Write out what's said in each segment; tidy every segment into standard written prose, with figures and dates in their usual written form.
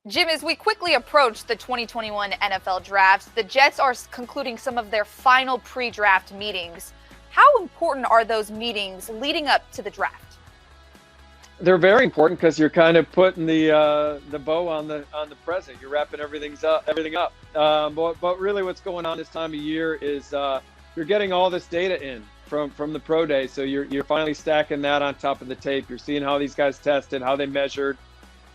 Jim, as we quickly approach the 2021 NFL Draft, the Jets are concluding some of their final pre-draft meetings. How important are those meetings leading up to the draft? They're very important because you're kind of putting the bow on the present. You're wrapping everything up. But really, what's going on this time of year is you're getting all this data in from the pro day. So you're finally stacking that on top of the tape. You're seeing how these guys tested, how they measured.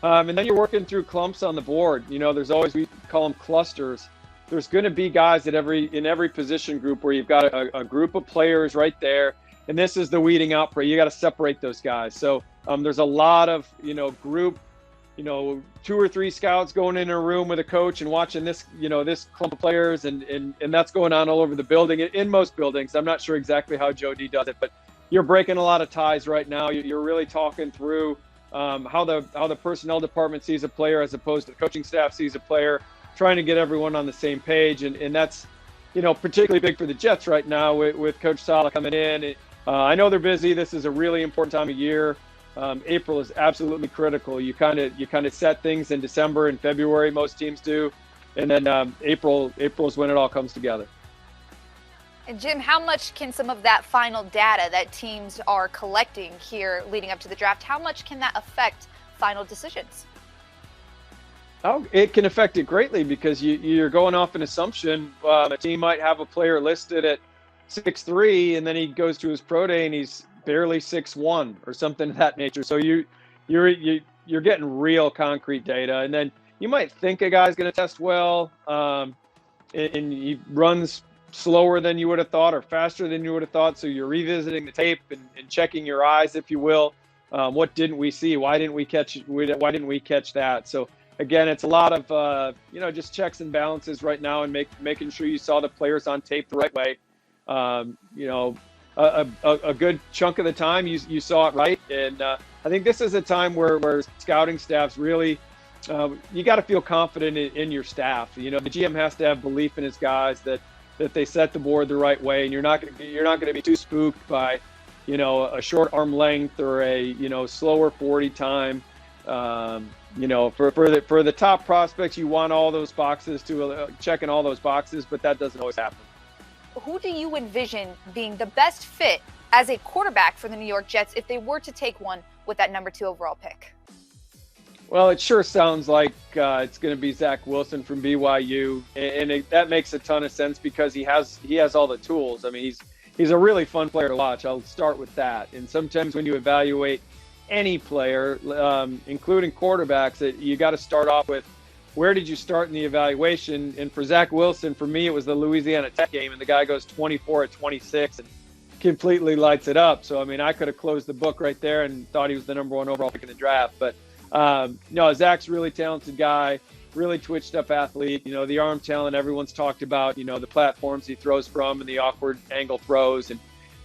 And then you're working through clumps on the board. There's always, we call them clusters. There's going to be guys in every position group where you've got a group of players right there. And this is the weeding out for you got to separate those guys. So there's a lot of, group, 2 or 3 scouts going in a room with a coach and watching this, this clump of players. And that's going on all over the building. In most buildings, I'm not sure exactly how Joe D does it, but you're breaking a lot of ties right now. You're really talking through how the personnel department sees a player as opposed to the coaching staff sees a player, trying to get everyone on the same page. And that's, particularly big for the Jets right now with Coach Saleh coming in. I know they're busy. This is a really important time of year. April is absolutely critical. You kind of set things in December and February, most teams do. And then April is when it all comes together. And Jim, how much can some of that final data that teams are collecting here leading up to the draft, how much can that affect final decisions? Oh, it can affect it greatly because you're going off an assumption. A team might have a player listed at 6'3", and then he goes to his pro day and he's barely 6'1" or something of that nature. So you're getting real concrete data, and then you might think a guy's going to test well, and he runs slower than you would have thought or faster than you would have thought. So you're revisiting the tape and checking your eyes, if you will. What didn't we see? Why didn't we catch that? So again, it's a lot of just checks and balances right now, and making sure you saw the players on tape the right way. A good chunk of the time you saw it right. And I think this is a time where scouting staffs really, you got to feel confident in your staff. The GM has to have belief in his guys that they set the board the right way, and you're not going to be too spooked by, a short arm length or a, slower 40 time. For the top prospects, you want all those boxes checking all those boxes, but that doesn't always happen. Who do you envision being the best fit as a quarterback for the New York Jets if they were to take one with that number 2 overall pick? Well, it sure sounds like it's going to be Zach Wilson from BYU, and that makes a ton of sense because he has all the tools. I mean, he's a really fun player to watch. I'll start with that. And sometimes when you evaluate any player, including quarterbacks, you got to start off with where did you start in the evaluation. And for Zach Wilson, for me, it was the Louisiana Tech game, and the guy goes 24 at 26 and completely lights it up. So I mean, I could have closed the book right there and thought he was the number 1 overall pick in the draft, but. No, Zach's a really talented guy, really twitched up athlete. The arm talent everyone's talked about, the platforms he throws from and the awkward angle throws.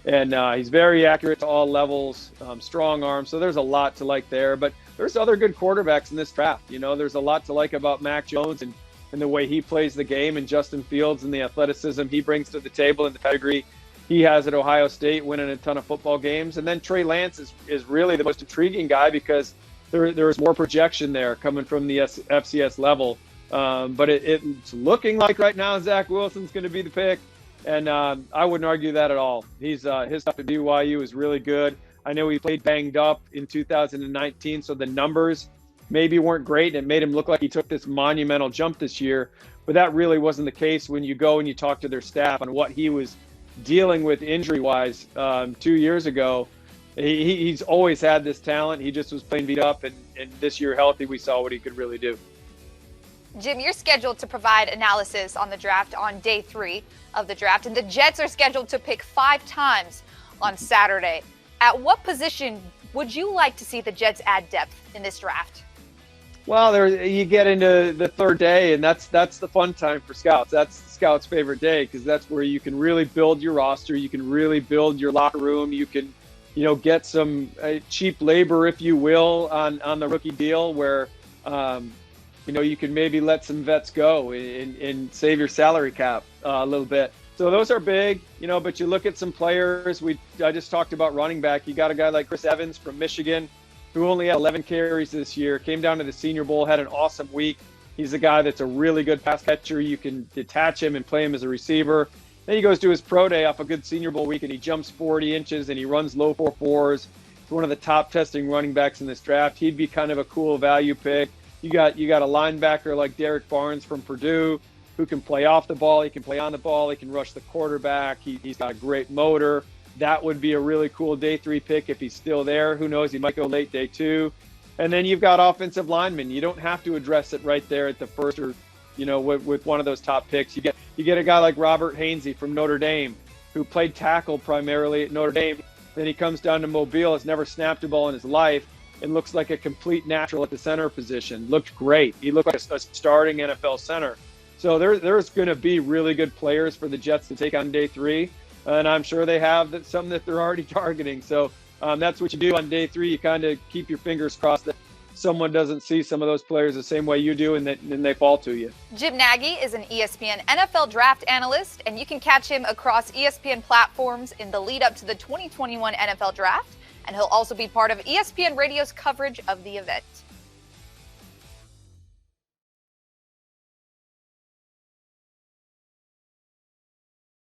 And he's very accurate to all levels, strong arm. So there's a lot to like there. But there's other good quarterbacks in this draft. There's a lot to like about Mac Jones and the way he plays the game, and Justin Fields and the athleticism he brings to the table and the pedigree he has at Ohio State, winning a ton of football games. And then Trey Lance is really the most intriguing guy because there's more projection there coming from the FCS level. But it's looking like right now Zach Wilson's going to be the pick. And I wouldn't argue that at all. His stuff at BYU is really good. I know he played banged up in 2019, so the numbers maybe weren't great. And it made him look like he took this monumental jump this year. But that really wasn't the case when you go and you talk to their staff on what he was dealing with injury-wise 2 years ago. He's always had this talent. He just was playing beat up, and this year healthy, we saw what he could really do. Jim, you're scheduled to provide analysis on the draft on day 3 of the draft, and the Jets are scheduled to pick 5 times on Saturday. At what position would you like to see the Jets add depth in this draft? Well, you get into the 3rd day, and that's the fun time for scouts. That's the scouts' favorite day because that's where you can really build your roster. You can really build your locker room. You can get some cheap labor, if you will, on the rookie deal where, you can maybe let some vets go and save your salary cap a little bit. So those are big, but you look at some players. I just talked about running back. You got a guy like Chris Evans from Michigan. who only had 11 carries this year, came down to the Senior Bowl, had an awesome week. He's a guy that's a really good pass catcher. You can detach him and play him as a receiver. Then he goes to his pro day off a good Senior Bowl week, and he jumps 40 inches, and he runs low 4.4s. He's one of the top testing running backs in this draft. He'd be kind of a cool value pick. You got a linebacker like Derek Barnes from Purdue who can play off the ball. He can play on the ball. He can rush the quarterback. He's got a great motor. That would be a really cool day 3 pick if he's still there. Who knows? He might go late day 2. And then you've got offensive linemen. You don't have to address it right there at the first or, with one of those top picks. You get a guy like Robert Hainsey from Notre Dame who played tackle primarily at Notre Dame. Then he comes down to Mobile, has never snapped a ball in his life, and looks like a complete natural at the center position. Looked great. He looked like a starting NFL center. So there's going to be really good players for the Jets to take on day 3, and I'm sure they have something that they're already targeting. So that's what you do on day 3. You kind of keep your fingers crossed that someone doesn't see some of those players the same way you do, and then they fall to you. Jim Nagy is an ESPN NFL draft analyst, and you can catch him across ESPN platforms in the lead up to the 2021 NFL draft. And he'll also be part of ESPN Radio's coverage of the event.